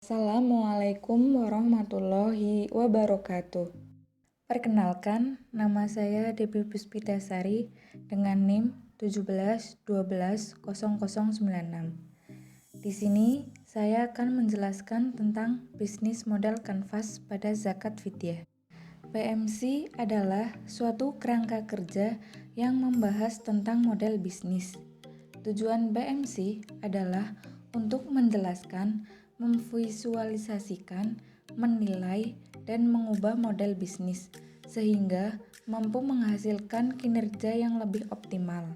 Assalamualaikum warahmatullahi wabarakatuh. Perkenalkan, nama saya Debbie Puspitasari dengan NIM 17120096. Di sini saya akan menjelaskan tentang bisnis modal kanvas pada zakat fidyah. PMC adalah suatu kerangka kerja yang membahas tentang model bisnis. Tujuan BMC adalah untuk menjelaskan, memvisualisasikan, menilai, dan mengubah model bisnis sehingga mampu menghasilkan kinerja yang lebih optimal.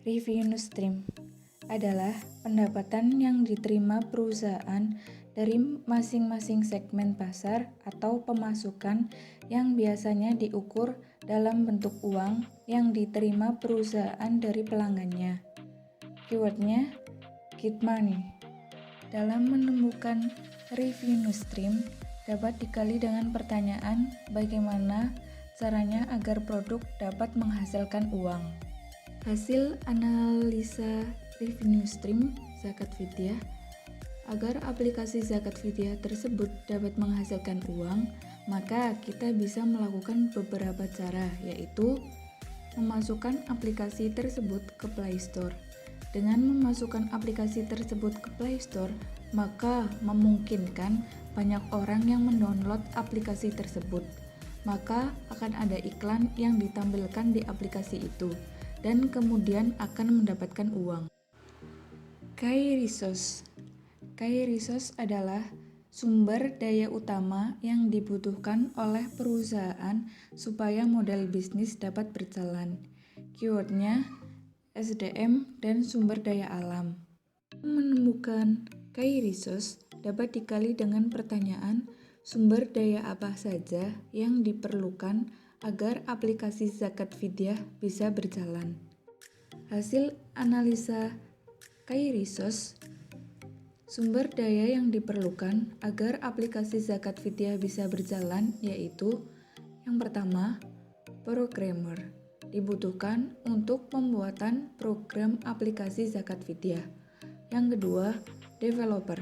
Revenue stream adalah pendapatan yang diterima perusahaan dari masing-masing segmen pasar atau pemasukan yang biasanya diukur dalam bentuk uang yang diterima perusahaan dari pelanggannya. Keywordnya get money. Dalam menemukan revenue stream dapat dikali dengan pertanyaan bagaimana caranya agar produk dapat menghasilkan uang. Hasil analisa revenue stream zakat fidyah. Agar aplikasi zakat fidyah tersebut dapat menghasilkan uang, maka kita bisa melakukan beberapa cara, yaitu memasukkan aplikasi tersebut ke Play Store. Dengan memasukkan aplikasi tersebut ke Play Store, maka memungkinkan banyak orang yang mendownload aplikasi tersebut. Maka akan ada iklan yang ditampilkan di aplikasi itu, dan kemudian akan mendapatkan uang. Key resource. Key resource adalah sumber daya utama yang dibutuhkan oleh perusahaan supaya model bisnis dapat berjalan. Keywordnya SDM dan sumber daya alam. Menemukan key resource dapat dikali dengan pertanyaan sumber daya apa saja yang diperlukan agar aplikasi zakat fidyah bisa berjalan. Hasil analisa key resource. Sumber daya yang diperlukan agar aplikasi zakat fidyah bisa berjalan yaitu yang pertama, programmer. Dibutuhkan untuk pembuatan program aplikasi zakat fidyah. Yang kedua, developer.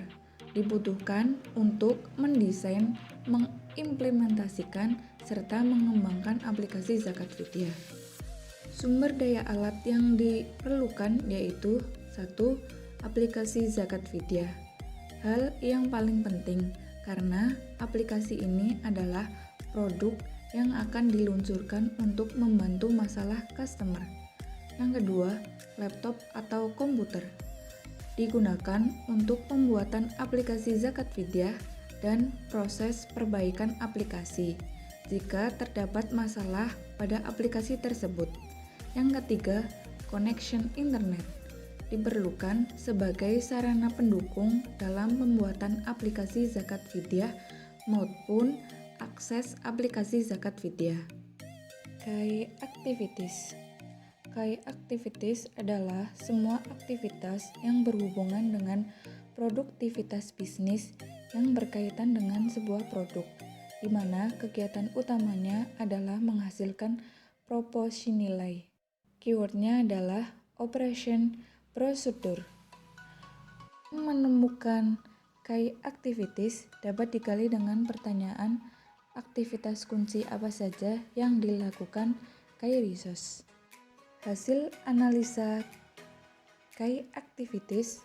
Dibutuhkan untuk mendesain, mengimplementasikan, serta mengembangkan aplikasi zakat fidyah. Sumber daya alat yang diperlukan yaitu 1. Aplikasi zakat fidyah. Hal yang paling penting karena aplikasi ini adalah produk yang akan diluncurkan untuk membantu masalah customer. Yang kedua, laptop atau komputer. Digunakan untuk pembuatan aplikasi zakat fidyah dan proses perbaikan aplikasi jika terdapat masalah pada aplikasi tersebut. Yang ketiga, connection internet. Diperlukan sebagai sarana pendukung dalam pembuatan aplikasi zakat fidyah maupun akses aplikasi zakat fidyah. Key activities. Key activities adalah semua aktivitas yang berhubungan dengan produktivitas bisnis yang berkaitan dengan sebuah produk, di mana kegiatan utamanya adalah menghasilkan proporsi nilai. Keywordnya adalah operation prosedur. Menemukan key activities dapat dikali dengan pertanyaan aktivitas kunci apa saja yang dilakukan key resource. Hasil analisa key activities.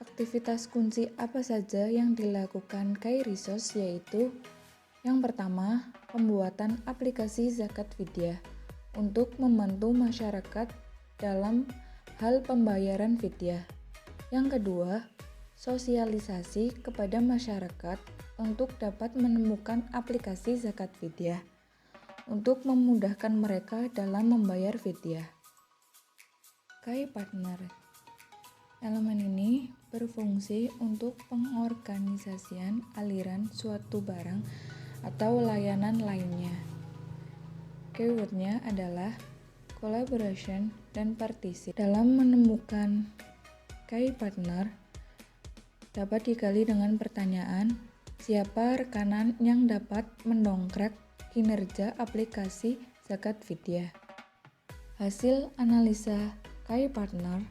Aktivitas kunci apa saja yang dilakukan key resource yaitu yang pertama, pembuatan aplikasi zakat fidyah untuk membantu masyarakat dalam hal pembayaran fidyah. Yang kedua, sosialisasi kepada masyarakat untuk dapat menemukan aplikasi zakat fidyah untuk memudahkan mereka dalam membayar fidyah. Key partner. Elemen ini berfungsi untuk pengorganisasian aliran suatu barang atau layanan lainnya. Keywordnya adalah collaboration dan participation. Dalam menemukan key partner dapat dikali dengan pertanyaan siapa rekanan yang dapat mendongkrak kinerja aplikasi zakat fidyah. Hasil analisa key partner.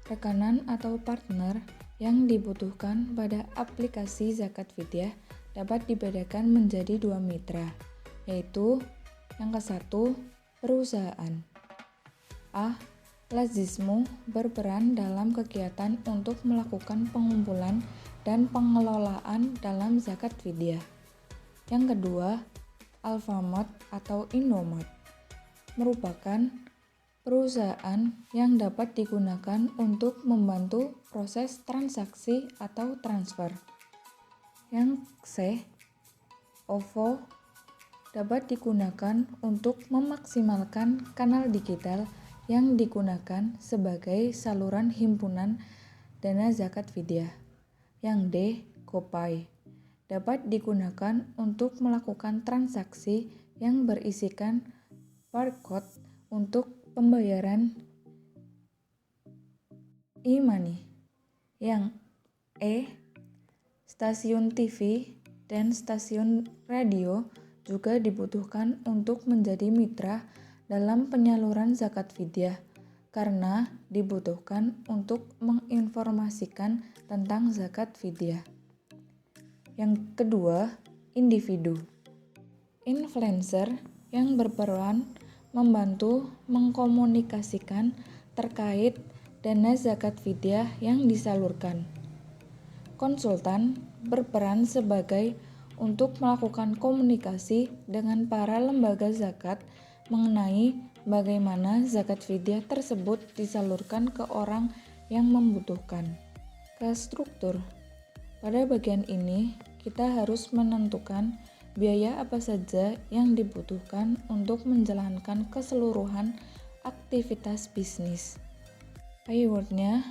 Rekanan atau partner yang dibutuhkan pada aplikasi zakat fidyah dapat dibedakan menjadi dua mitra, yaitu yang ke-1, perusahaan. A. Lazismu berperan dalam kegiatan untuk melakukan pengumpulan dan pengelolaan dalam zakat fidyah. Yang kedua, Alfamart atau Indomart merupakan perusahaan yang dapat digunakan untuk membantu proses transaksi atau transfer. Yang C, OVO dapat digunakan untuk memaksimalkan kanal digital yang digunakan sebagai saluran himpunan dana zakat fidyah. Yang D, GoPay dapat digunakan untuk melakukan transaksi yang berisikan barcode untuk pembayaran e-money. Yang E, stasiun TV dan stasiun radio juga dibutuhkan untuk menjadi mitra dalam penyaluran zakat fidyah karena dibutuhkan untuk menginformasikan tentang zakat fidyah. Yang kedua, individu. Influencer yang berperan membantu mengkomunikasikan terkait dana zakat fidyah yang disalurkan. Konsultan berperan sebagai untuk melakukan komunikasi dengan para lembaga zakat mengenai bagaimana zakat fidyah tersebut disalurkan ke orang yang membutuhkan. Ke struktur. Pada bagian ini, kita harus menentukan biaya apa saja yang dibutuhkan untuk menjalankan keseluruhan aktivitas bisnis. Keywordnya,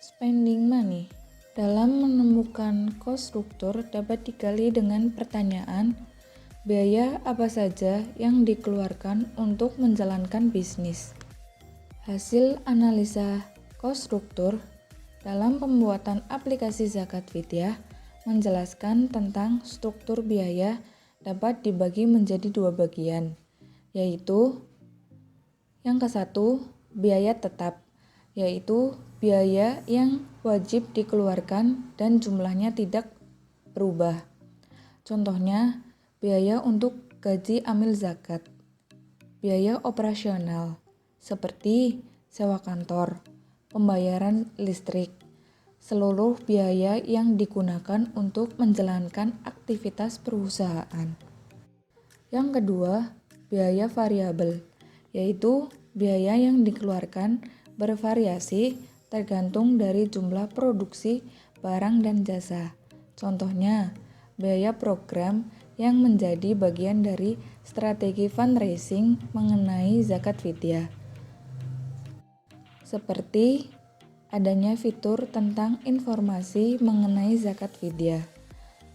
spending money. Dalam menemukan cost struktur dapat digali dengan pertanyaan, biaya apa saja yang dikeluarkan untuk menjalankan bisnis. Hasil analisa cost struktur dalam pembuatan aplikasi zakat fidyah menjelaskan tentang struktur biaya dapat dibagi menjadi dua bagian, yaitu yang ke-1, biaya tetap, yaitu biaya yang wajib dikeluarkan dan jumlahnya tidak berubah. Contohnya, biaya untuk gaji amil zakat, biaya operasional, seperti sewa kantor, pembayaran listrik, seluruh biaya yang digunakan untuk menjalankan aktivitas perusahaan. Yang kedua, biaya variabel, yaitu biaya yang dikeluarkan bervariasi tergantung dari jumlah produksi barang dan jasa. Contohnya, biaya program yang menjadi bagian dari strategi fundraising mengenai zakat fidyah. Seperti adanya fitur tentang informasi mengenai zakat fidyah,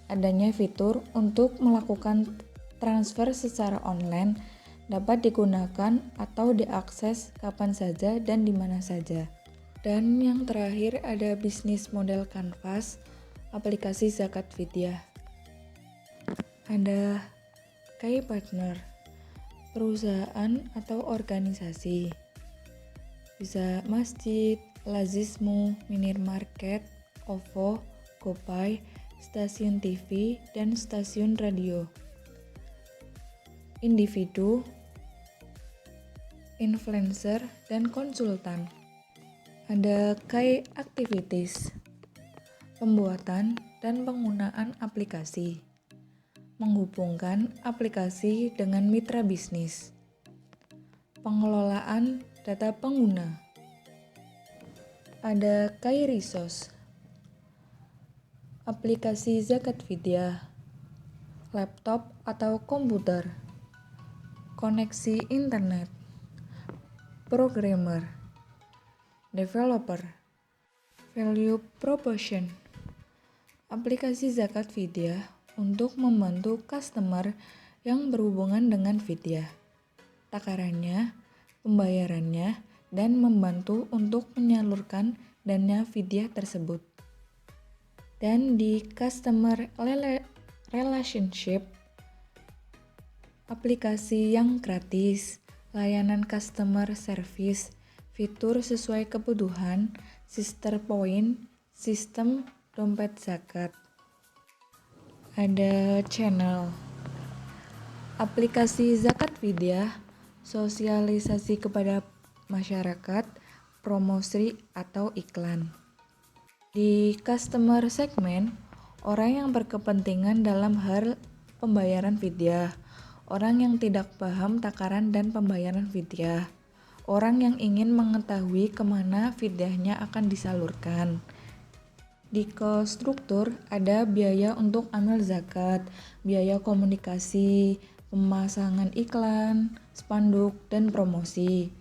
adanya fitur untuk melakukan transfer secara online dapat digunakan atau diakses kapan saja dan di mana saja. Dan yang terakhir ada bisnis model Canvas, aplikasi zakat fidyah. Ada key partner, perusahaan atau organisasi. Bisa masjid, Lazismu, minimarket, OVO, GoPay, stasiun TV, dan stasiun radio. Individu, influencer, dan konsultan. Ada key activities, pembuatan dan penggunaan aplikasi, menghubungkan aplikasi dengan mitra bisnis, pengelolaan data pengguna. Ada key resource, aplikasi zakat fidyah, laptop atau komputer, koneksi internet, programmer, developer, value proposition, aplikasi zakat fidyah untuk membantu customer yang berhubungan dengan fidyah, takarannya, pembayarannya, dan membantu untuk menyalurkan dana fidyah tersebut. Dan di customer relationship, aplikasi yang gratis, layanan customer service, fitur sesuai kebutuhan, Sister Point, sistem dompet zakat. Ada channel, aplikasi Zakat Vidya, sosialisasi kepada masyarakat, promosi atau iklan. Di customer segment, orang yang berkepentingan dalam hal pembayaran fidyah, orang yang tidak paham takaran dan pembayaran fidyah, orang yang ingin mengetahui kemana fidyahnya akan disalurkan. Di cost struktur ada biaya untuk amil zakat, biaya komunikasi, pemasangan iklan, spanduk, dan promosi,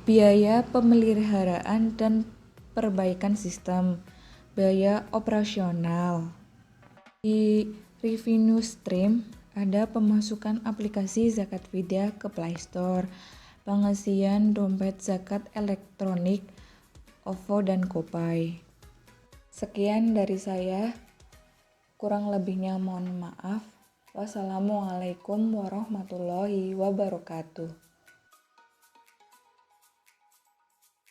biaya pemeliharaan dan perbaikan sistem, biaya operasional. Di revenue stream ada pemasukan aplikasi Zakat Vidya ke Play Store, pengisian dompet zakat elektronik, OVO dan GoPay. Sekian dari saya, kurang lebihnya mohon maaf. Wassalamualaikum warahmatullahi wabarakatuh.